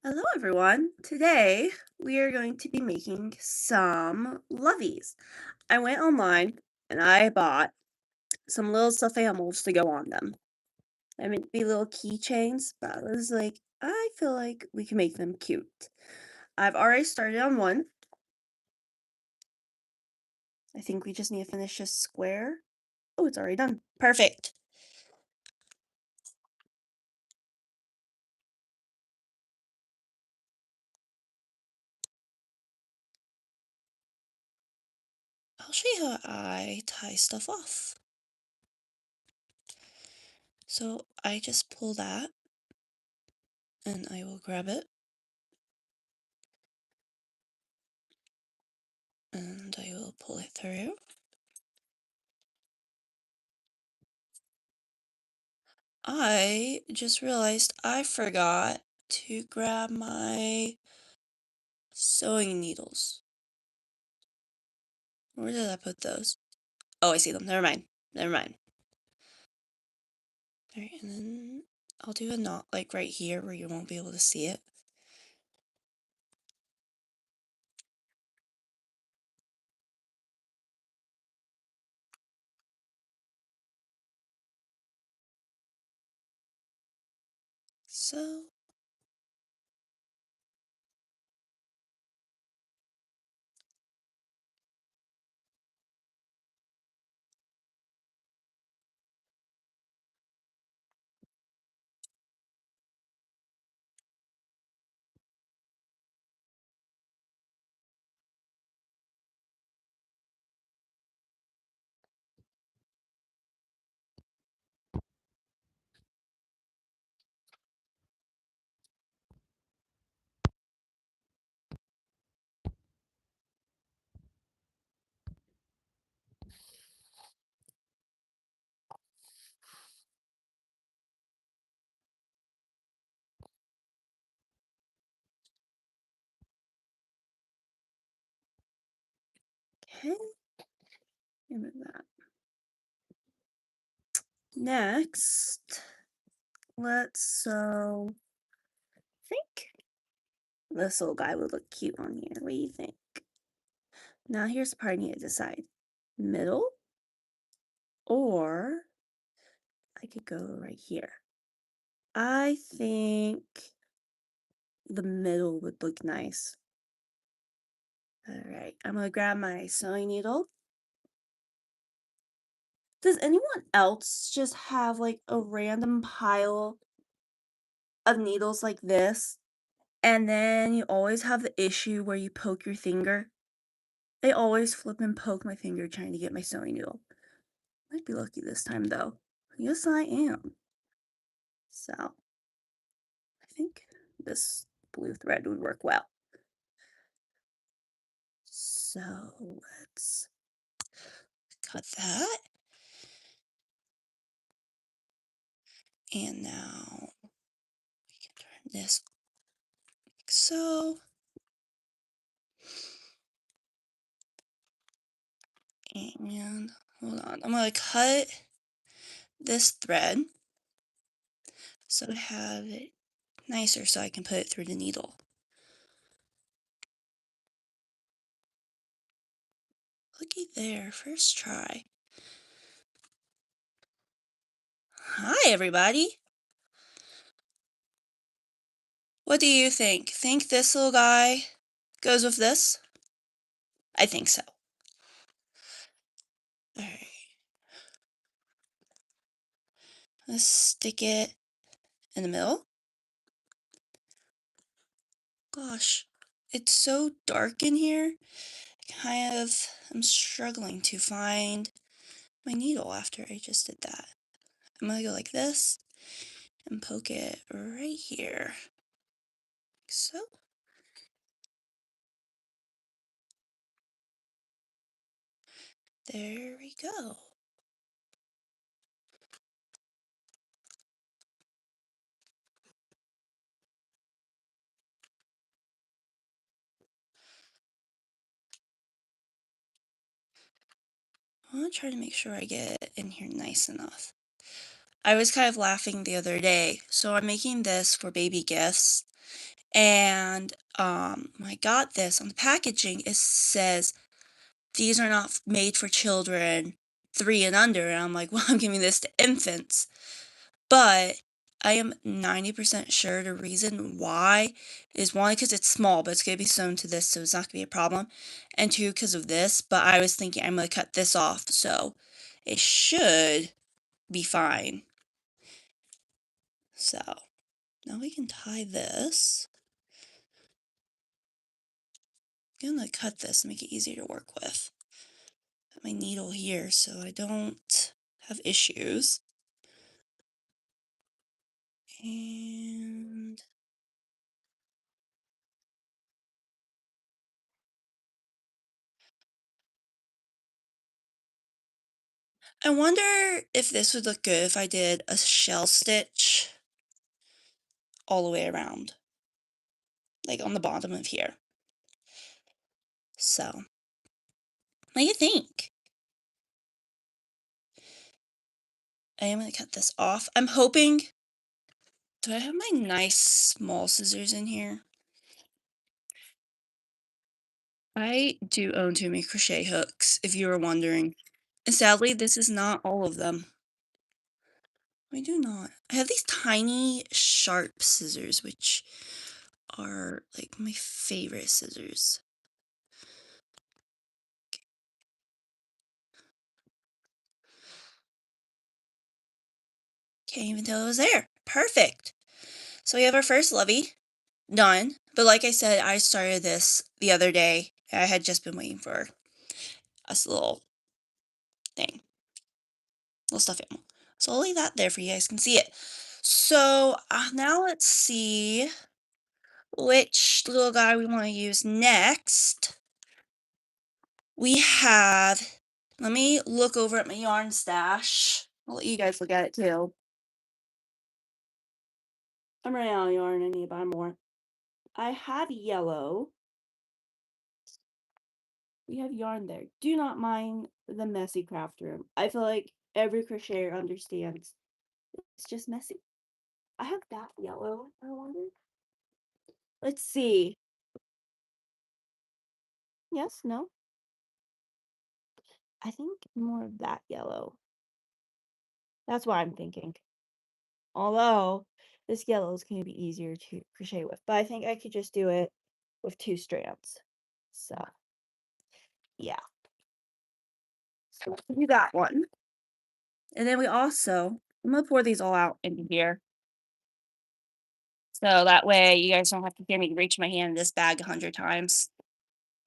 Hello, everyone. Today we are going to be making some loveys. I went online and I bought some little stuffed animals to go on them. I mean, be little keychains, but I was like, I feel like we can make them cute. I've already started on one. I think we just need to finish this square. Oh, it's already done. Perfect. I'll show you how I tie stuff off. So I just pull that and I will grab it and I will pull it through. I just realized I forgot to grab my sewing needles. Where did I put those? Oh, I see them. Never mind. Never mind. Alright, and then I'll do a knot like right here where you won't be able to see it. So, okay. Remove that. Next, let's sew. I think this little guy would look cute on here. What do you think? Now here's the part I need to decide. Middle, or I could go right here. I think the middle would look nice. Alright, I'm gonna grab my sewing needle. Does anyone else just have like a random pile of needles like this? And then you always have the issue where you poke your finger? I always flip and poke my finger trying to get my sewing needle. Might be lucky this time though. Yes, I am. So, I think this blue thread would work well. So, let's cut that. And now we can turn this like so. And hold on, I'm gonna cut this thread so I have it nicer so I can put it through the needle. Looky there, first try. Hi, everybody. What do you think? Think this little guy goes with this? I think so. Alright. Let's stick it in the middle. Gosh, it's so dark in here. I'm struggling to find my needle after I just did that. I'm gonna go like this and poke it right here. Like so. There we go. I want to try to make sure I get it in here nice enough. I was kind of laughing the other day. So I'm making this for baby gifts. And when I got this on the packaging, it says these are not made for children 3 and under. And I'm like, well, I'm giving this to infants. But I am 90% sure the reason why is one, because it's small, but it's going to be sewn to this, so it's not going to be a problem. And two, because of this. But I was thinking I'm going to cut this off, so it should be fine. So now we can tie this. I'm going to cut this to make it easier to work with. Put my needle here so I don't have issues. And I wonder if this would look good if I did a shell stitch all the way around, like on the bottom of here. So, what do you think? I am going to cut this off. I'm hoping, do I have my nice small scissors in here? I do own too many crochet hooks, if you were wondering. And sadly, this is not all of them. I do not. I have these tiny, sharp scissors, which are like my favorite scissors. Can't even tell it was there. Perfect. So we have our first lovey done. But like I said, I started this the other day. I had just been waiting for us little thing, little stuffed animal. So I'll leave that there for you guys can see it. So now let's see which little guy we want to use next. We have, let me look over at my yarn stash. I'll let you guys look at it too. I'm running out of yarn. I need to buy more. I have yellow. We have yarn there. Do not mind the messy craft room. I feel like every crocheter understands. It's just messy. I have that yellow, I wonder. Let's see. Yes, no? I think more of that yellow. That's what I'm thinking. Although, this yellow is going to be easier to crochet with. But I think I could just do it with 2 strands. So, yeah. So, let's do that one. And then we also, I'm going to pour these all out into here. So that way you guys don't have to hear me reach my hand in this bag 100 times.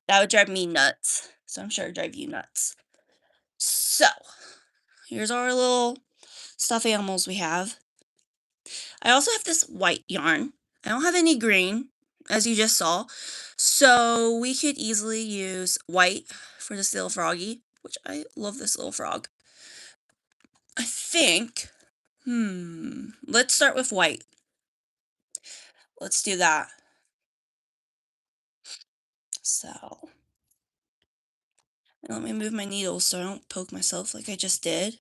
That would drive me nuts. So I'm sure it'd drive you nuts. So, here's our little stuffed animals we have. I also have this white yarn. I don't have any green, as you just saw. So we could easily use white for this little froggy, which I love this little frog. I think, let's start with white. Let's do that. So, let me move my needle so I don't poke myself like I just did.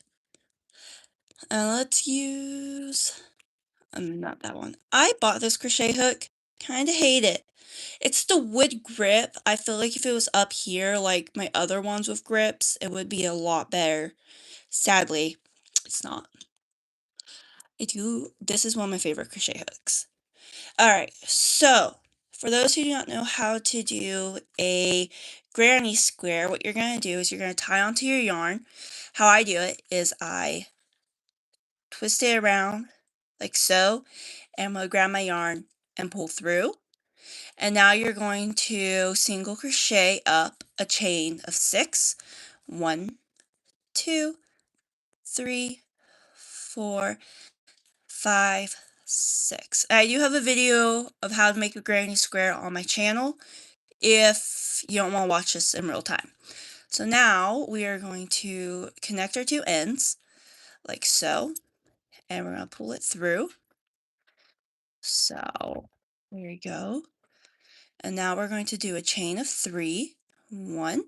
And let's use, not that one. I bought this crochet hook. Kind of hate it. It's the wood grip. I feel like if it was up here, like my other ones with grips, it would be a lot better. Sadly, it's not. This is one of my favorite crochet hooks. Alright, so for those who do not know how to do a granny square, what you're going to do is you're going to tie onto your yarn. How I do it is I twist it around like so, and I'm going to grab my yarn and pull through. And now you're going to single crochet up a chain of 6. 1, 2, 3, 4, 5, 6. I do have a video of how to make a granny square on my channel if you don't want to watch this in real time. So now we are going to connect our 2 ends like so, and we're going to pull it through. So there you go. And now we're going to do a chain of 3. 1,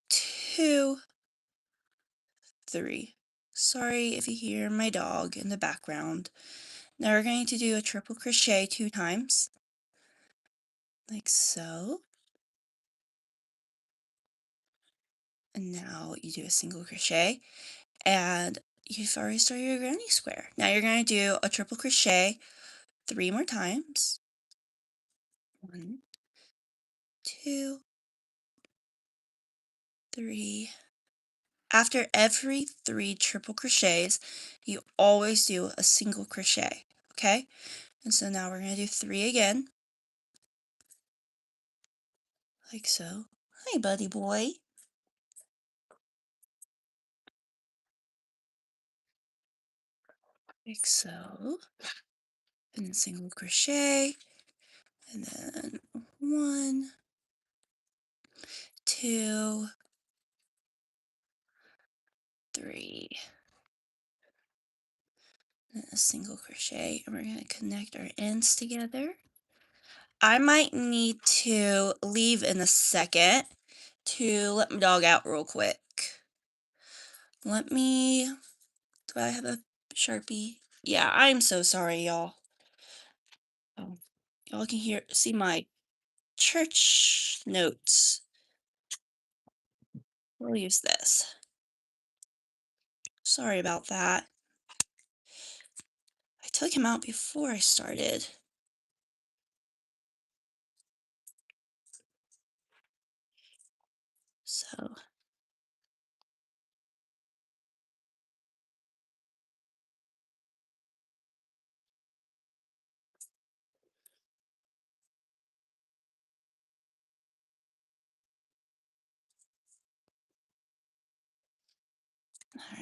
2, 3. Sorry if you hear my dog in the background. Now we're going to do a triple crochet 2 times. like so. And now you do a single crochet, and you've already started your granny square. Now you're going to do a triple crochet 3 more times. 1, 2, 3. After every 3 triple crochets, you always do a single crochet, okay? And so now we're going to do 3 again, like so. Hi, buddy boy. Like so. And then single crochet, and then 1, 2, 3. And a single crochet, and we're going to connect our ends together. I might need to leave in a second to let my dog out real quick. Do I have a Sharpie? Yeah, I'm so sorry, y'all. Oh, y'all can see my church notes. We'll use this. Sorry about that. I took him out before I started. So, all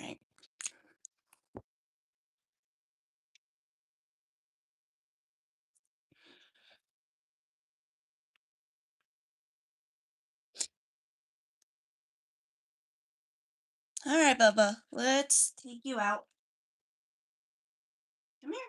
right. All right, Bubba, let's take you out. Come here.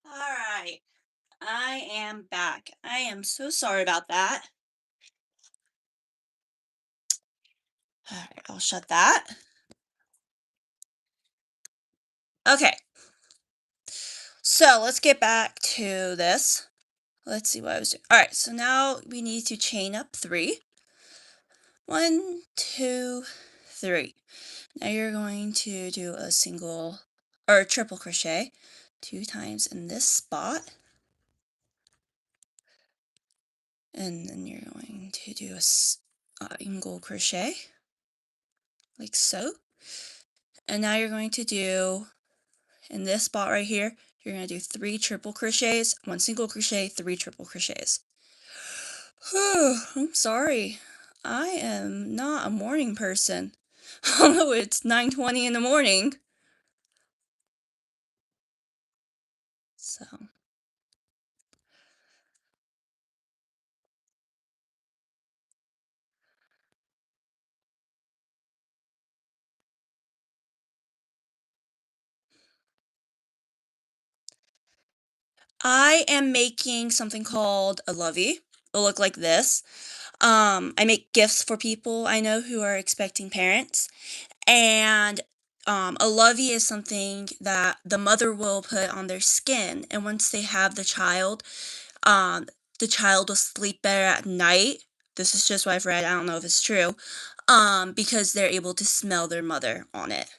All right. I am back. I am so sorry about that. All right, I'll shut that. Okay. So let's get back to this. Let's see what I was doing. All right, so now we need to chain up 3. 1, 2, 3. Now you're going to do a single or a triple crochet 2 times in this spot. And then you're going to do a single crochet like so. And now you're going to do in this spot right here, you're going to do 3 triple crochets, 1 single crochet, 3 triple crochets. I'm sorry. I am not a morning person. Although it's 9:20 in the morning. So, I am making something called a lovey. It'll look like this. I make gifts for people I know who are expecting parents. And a lovey is something that the mother will put on their skin. And once they have um, the child will sleep better at night. This is just what I've read. I don't know if it's true. Because they're able to smell their mother on it.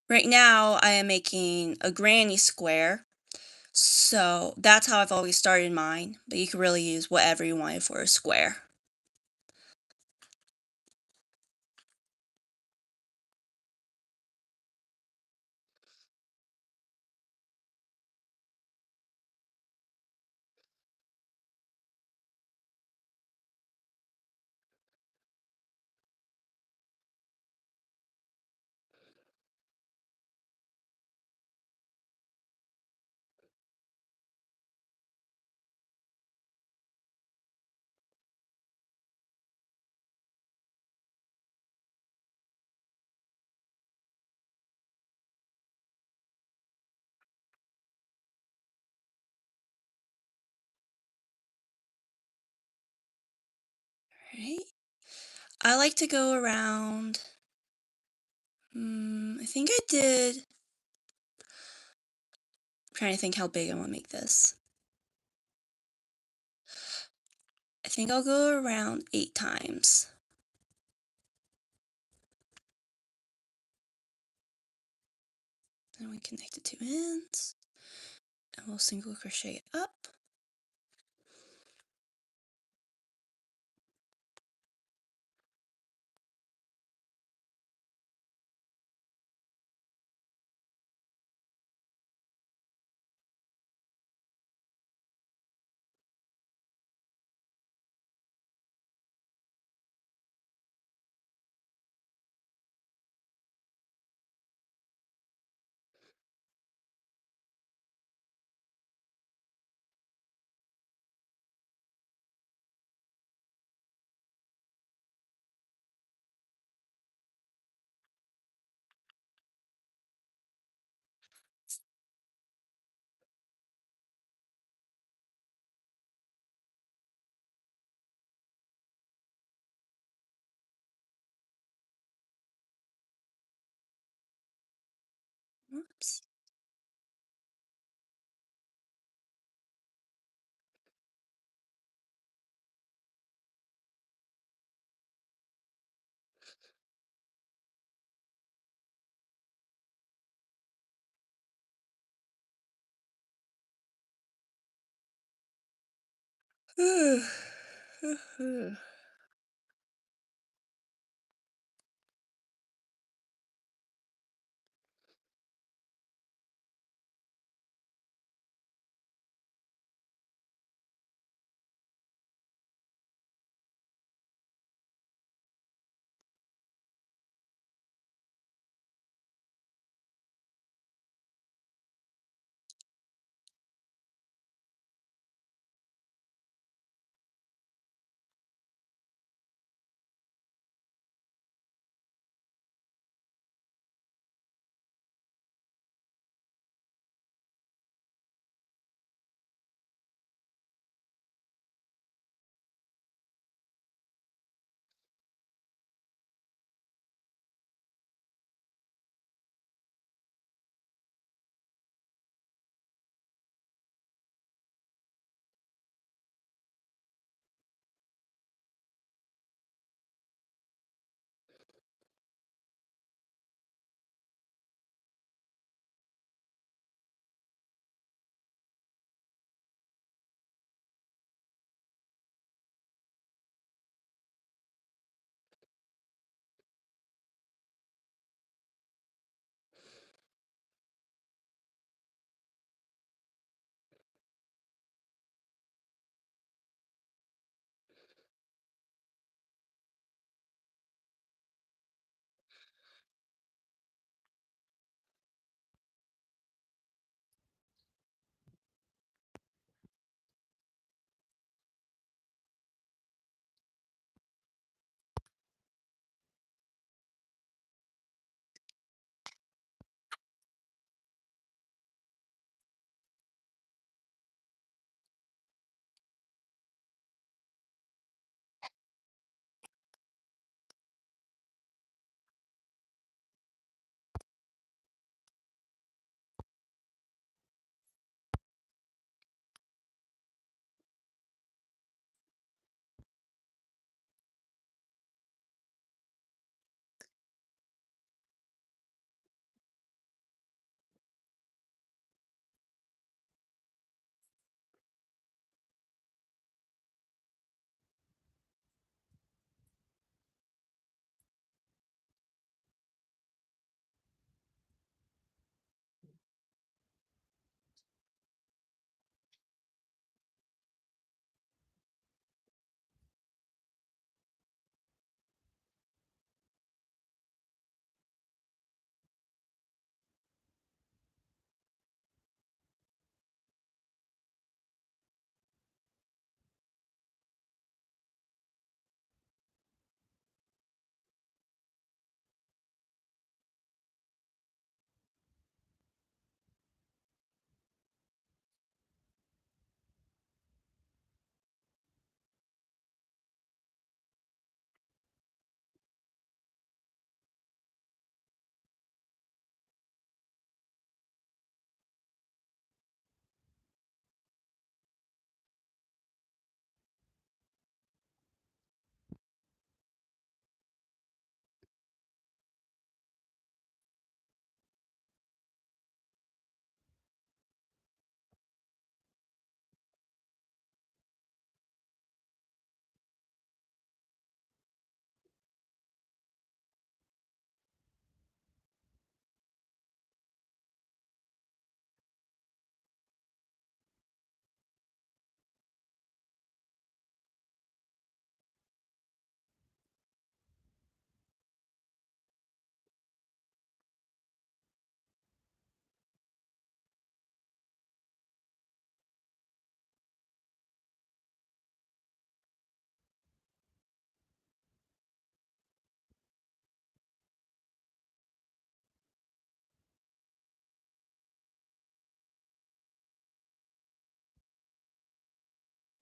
Right now, I am making a granny square. So that's how I've always started mine. But you can really use whatever you wanted for a square. Right? I like to go around. I think I did. I'm trying to think how big I want to make this. I think I'll go around 8 times. Then we connect the two ends, and we'll single crochet it up. Whoops.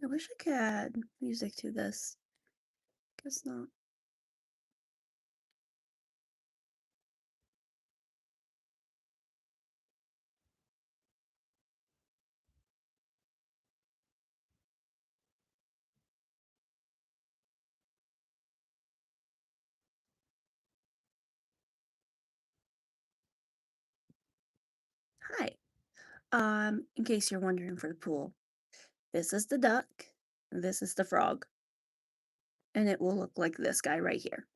I wish I could add music to this. Guess not. Hi. In case you're wondering for the pool, this is the duck, this is the frog, and it will look like this guy right here.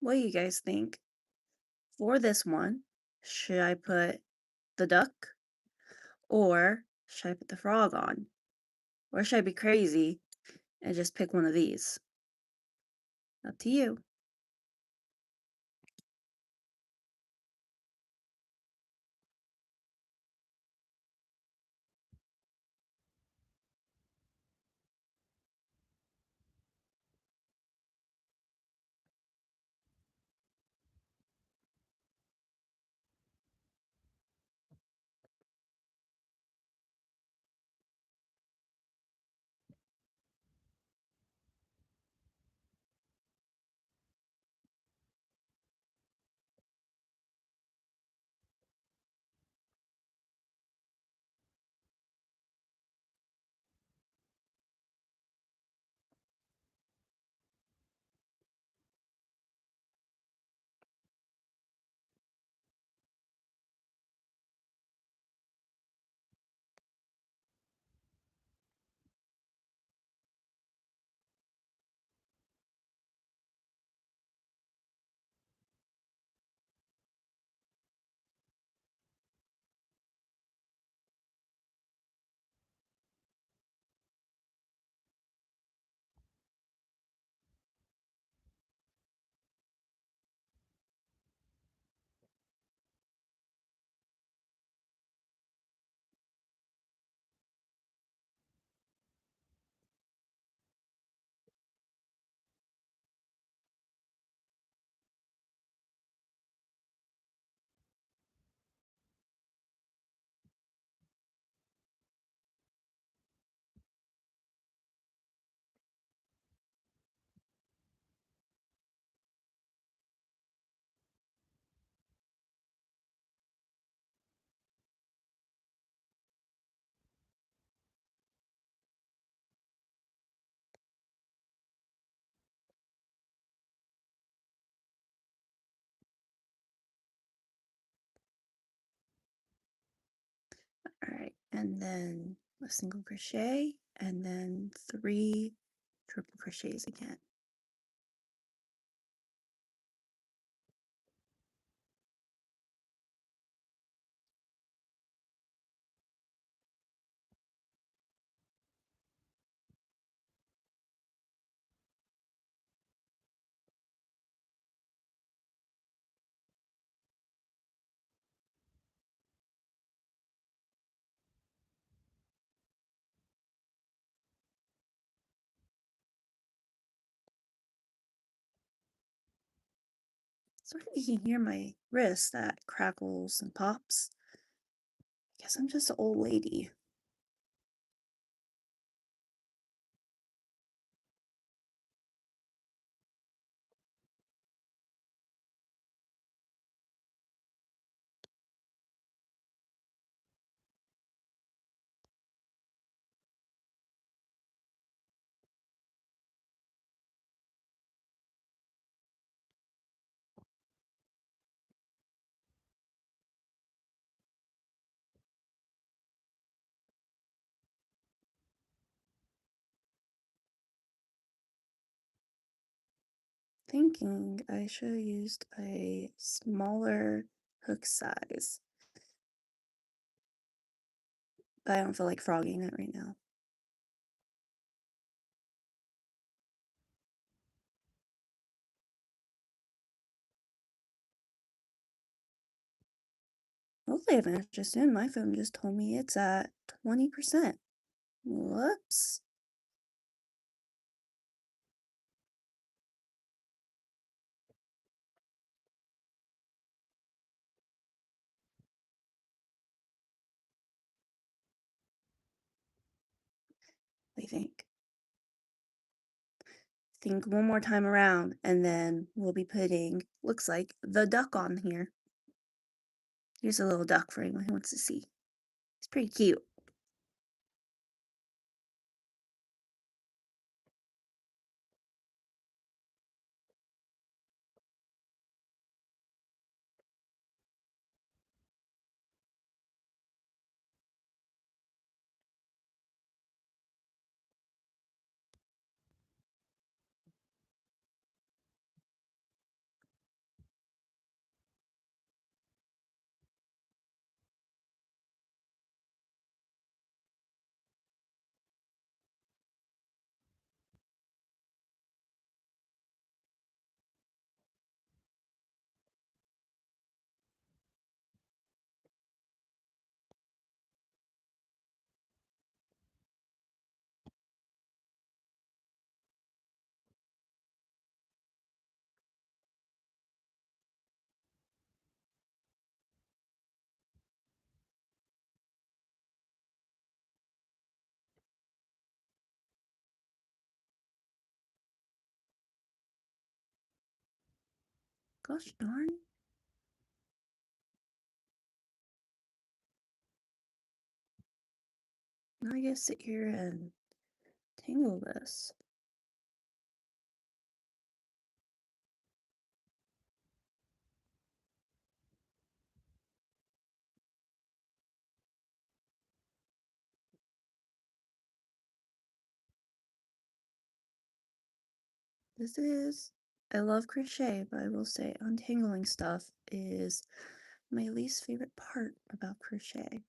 What do you guys think? For this one, should I put the duck or should I put the frog on? Or should I be crazy and just pick one of these? Up to you. All right, and then a single crochet, and then 3 triple crochets again. Sort of you can hear my wrist that crackles and pops. Guess I'm just an old lady. Thinking I should have used a smaller hook size, but I don't feel like frogging it right now. Hopefully I finished it soon. My phone just told me it's at 20%. Whoops. I think one more time around, and then we'll be putting, looks like, the duck on here. Here's a little duck for anyone who wants to see. It's pretty cute. Gosh darn. Now I gotta sit here and tangle this. I love crochet, but I will say untangling stuff is my least favorite part about crochet.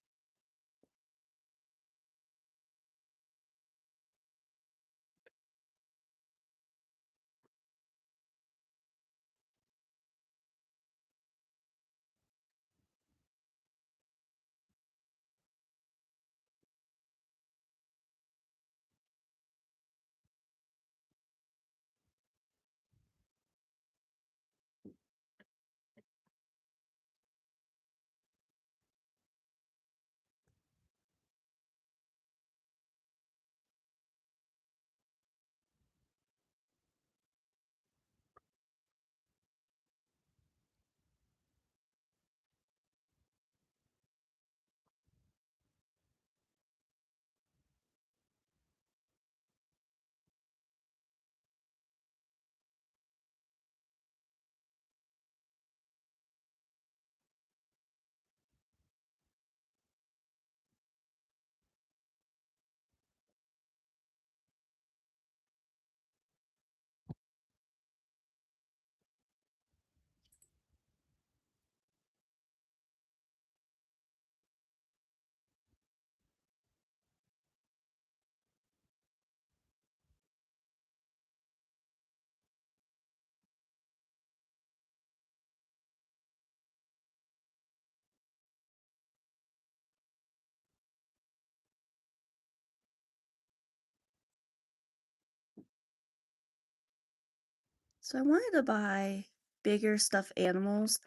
So I wanted to buy bigger stuffed animals.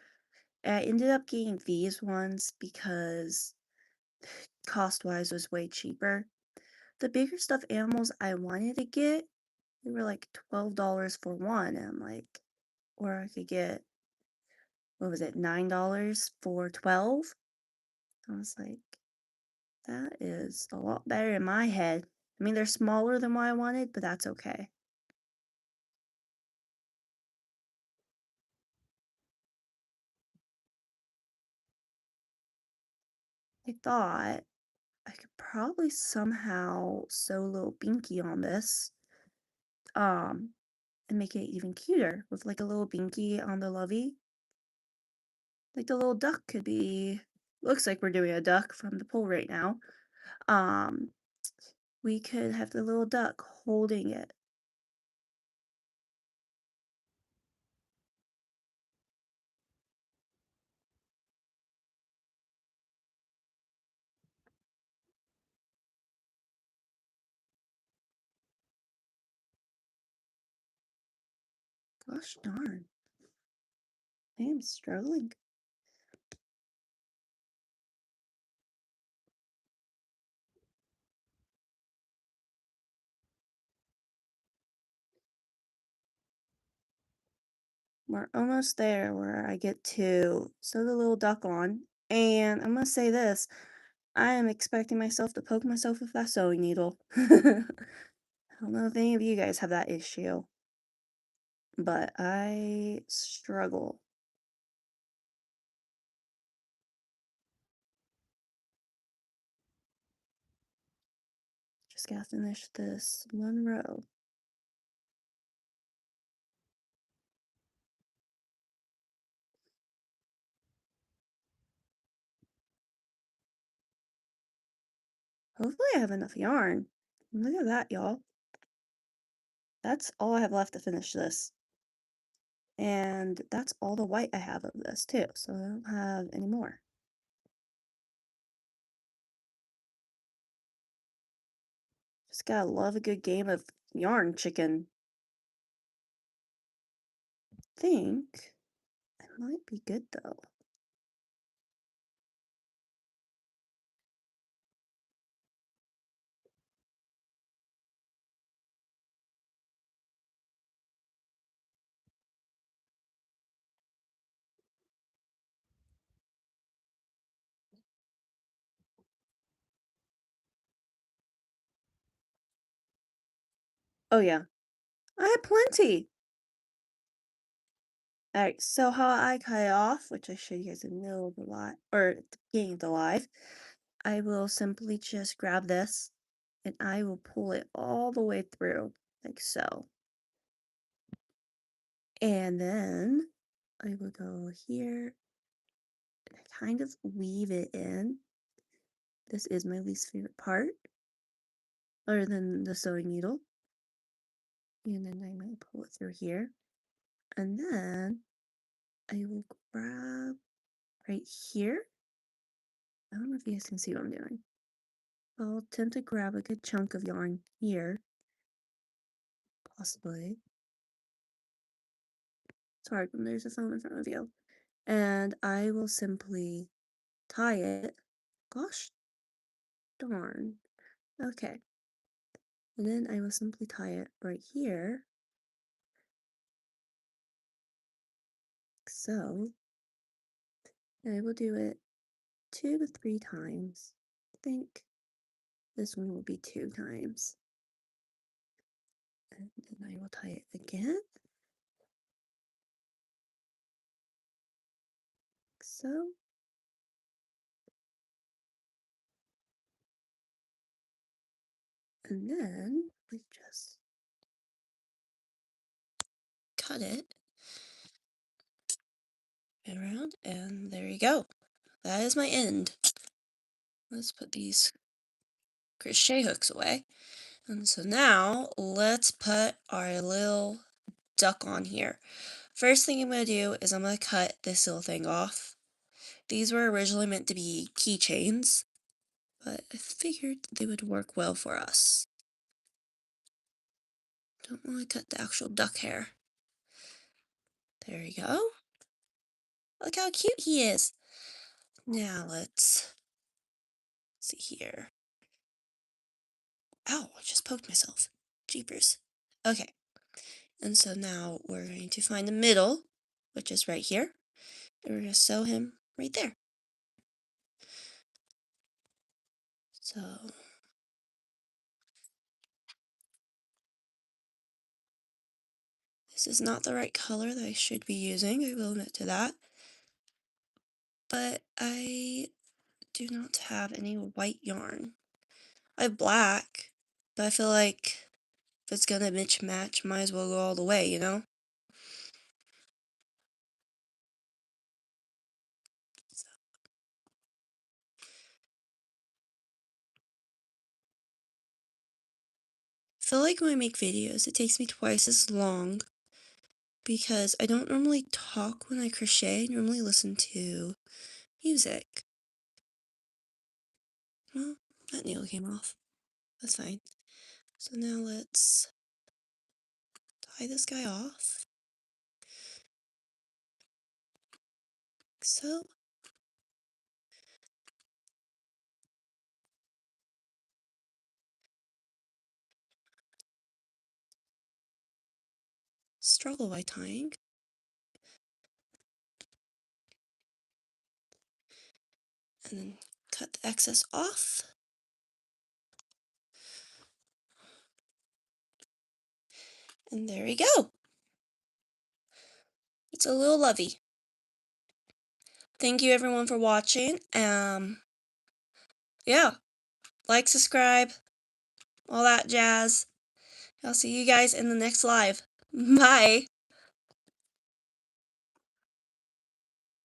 I ended up getting these ones because cost-wise was way cheaper. The bigger stuffed animals I wanted to get, they were like $12 for one, and I'm like, or I could get, what was it, $9 for 12? I was like, that is a lot better in my head. I mean, they're smaller than what I wanted, but that's okay. I thought I could probably somehow sew a little binky on this, um, and make it even cuter with like a little binky on the lovey. Like the little duck could be, looks like we're doing a duck from the pool right now. Um, we could have the little duck holding it. Gosh darn, I am struggling. We're almost there where I get to sew the little duck on. And I'm gonna say this, I am expecting myself to poke myself with that sewing needle. I don't know if any of you guys have that issue, but I struggle. Just gotta finish this one row. Hopefully I have enough yarn. Look at that, y'all. That's all I have left to finish this. And that's all the white I have of this too, so I don't have any more. Just gotta love a good game of yarn chicken. Think it might be good though. Oh yeah, I have plenty. Alright, so how I cut it off, which I showed you guys in the middle of the live, or at the beginning of the live, I will simply just grab this and I will pull it all the way through, like so. And then I will go here and kind of weave it in. This is my least favorite part, other than the sewing needle. And then I'm going to pull it through here. And then I will grab right here. I don't know if you guys can see what I'm doing. I'll attempt to grab a good chunk of yarn here, possibly. It's hard when there's a phone in front of you. And I will simply tie it. Gosh darn. Okay. And then I will simply tie it right here. So, I will do it 2 to 3 times. I think this one will be 2 times. And then I will tie it again. Like so. And then we just cut it around, and there you go. That is my end. Let's put these crochet hooks away. And so now let's put our little duck on here. First thing I'm going to do is I'm going to cut this little thing off. These were originally meant to be keychains, but I figured they would work well for us. Don't want to cut the actual duck hair. There we go. Look how cute he is. Now let's see here. Ow, I just poked myself. Jeepers. Okay. And so now we're going to find the middle, which is right here. And we're going to sew him right there. So this is not the right color that I should be using, I will admit to that. But I do not have any white yarn. I have black, but I feel like if it's gonna match, might as well go all the way, you know? So, I feel like when I make videos, it takes me twice as long because I don't normally talk when I crochet. I normally listen to music. Well, that needle came off. That's fine. So now let's tie this guy off. Like so. Struggle by tying. And then cut the excess off. And there we go. It's a little lovey. Thank you everyone for watching. Yeah. Like, subscribe, all that jazz. I'll see you guys in the next live. Bye.